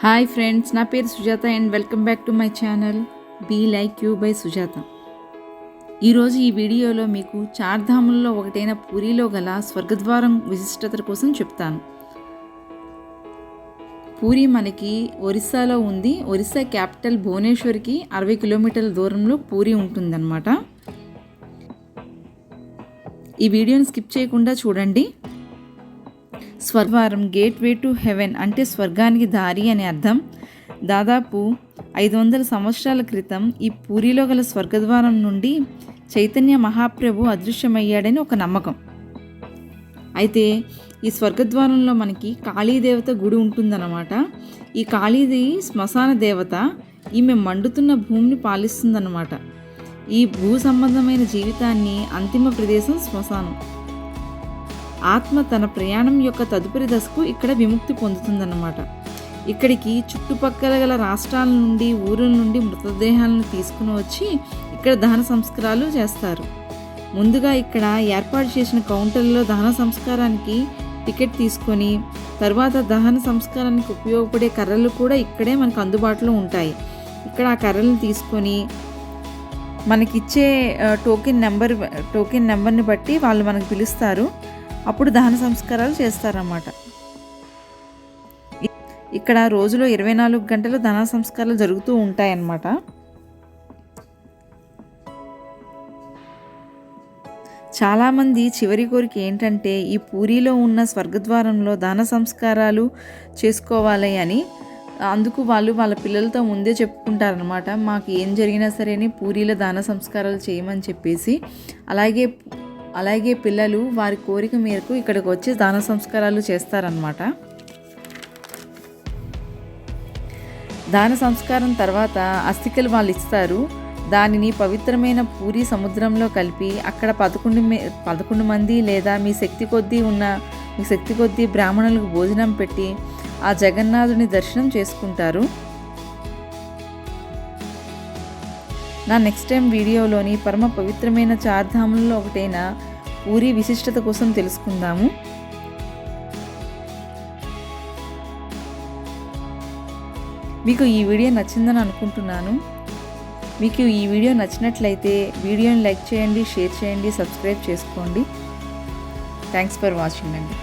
Hi friends, నా పేరు Sujatha and welcome back to my channel be like you by Sujatha. ఈరోజు ఈ వీడియోలో మీకు చార్ధాములలో ఒకటైన పూరిలో గల స్వర్గద్వారం విశిష్టత కోసం చెప్తాను. పూరి మనకి ఒరిస్సాలో ఉంది. ఒరిస్సా క్యాపిటల్ భువనేశ్వర్కి 60 కిలోమీటర్ల దూరంలో పూరి ఉంటుందన్నమాట. ఈ వీడియోని స్కిప్ చేయకుండా చూడండి. స్వర్గద్వారం గేట్వే టు హెవెన్ అంటే స్వర్గానికి దారి అని అర్థం. దాదాపు 500 సంవత్సరాల క్రితం ఈ పూరిలో గల స్వర్గద్వారం నుండి చైతన్య మహాప్రభు అదృశ్యమయ్యాడని ఒక నమ్మకం. అయితే ఈ స్వర్గద్వారంలో మనకి కాళీదేవత గుడి ఉంటుందన్నమాట. ఈ కాళీది శ్మశాన దేవత. ఈమె మండుతున్న భూమిని పాలిస్తుందన్నమాట. ఈ భూ సంబంధమైన జీవితాన్ని అంతిమ ప్రదేశం శ్మశానం. ఆత్మ తన ప్రయాణం యొక్క తదుపరి దశకు ఇక్కడ విముక్తి పొందుతుందన్నమాట. ఇక్కడికి చుట్టుపక్కల గల రాష్ట్రాల నుండి ఊరుల నుండి మృతదేహాలను తీసుకుని వచ్చి ఇక్కడ దహన సంస్కారాలు చేస్తారు. ముందుగా ఇక్కడ ఏర్పాటు చేసిన కౌంటర్లో దహన సంస్కారానికి టికెట్ తీసుకొని తర్వాత దహన సంస్కారానికి ఉపయోగపడే కర్రలు కూడా ఇక్కడే మనకు అందుబాటులో ఉంటాయి. ఇక్కడ ఆ కర్రలను తీసుకొని మనకిచ్చే టోకెన్ నెంబర్ని బట్టి వాళ్ళు మనకు పిలుస్తారు. అప్పుడు దహన సంస్కారాలు చేస్తారన్నమాట. ఇక్కడ రోజులో 24 గంటలు దహన సంస్కారాలు జరుగుతూ ఉంటాయన్నమాట. చాలామంది చివరి కోరిక ఏంటంటే ఈ పూరిలో ఉన్న స్వర్గద్వారంలో దహన సంస్కారాలు చేసుకోవాలి అని. అందుకు వాళ్ళు వాళ్ళ పిల్లలతో ముందే చెప్పుకుంటారనమాట, మాకు ఏం జరిగినా సరే పూరిలో దహన సంస్కారాలు చేయమని చెప్పేసి. అలాగే పిల్లలు వారి కోరిక మేరకు ఇక్కడికి వచ్చి దాన సంస్కారాలు చేస్తారనమాట. దాన సంస్కారం తర్వాత అస్థికలు వాళ్ళు ఇస్తారు. దానిని పవిత్రమైన పూరి సముద్రంలో కలిపి అక్కడ 11 మంది లేదా మీ శక్తి కొద్దీ బ్రాహ్మణులకు భోజనం పెట్టి ఆ జగన్నాథుని దర్శనం చేసుకుంటారు. నా నెక్స్ట్ టైం వీడియోలోని పరమ పవిత్రమైన చార్ధాములలో ఒకటైన పూరి విశిష్టత కోసం తెలుసుకుందాము. మీకు ఈ వీడియో నచ్చిందని అనుకుంటున్నాను. మీకు ఈ వీడియో నచ్చినట్లయితే వీడియోని లైక్ చేయండి, షేర్ చేయండి, సబ్స్క్రైబ్ చేసుకోండి. థ్యాంక్స్ ఫర్ వాచింగ్ అండి.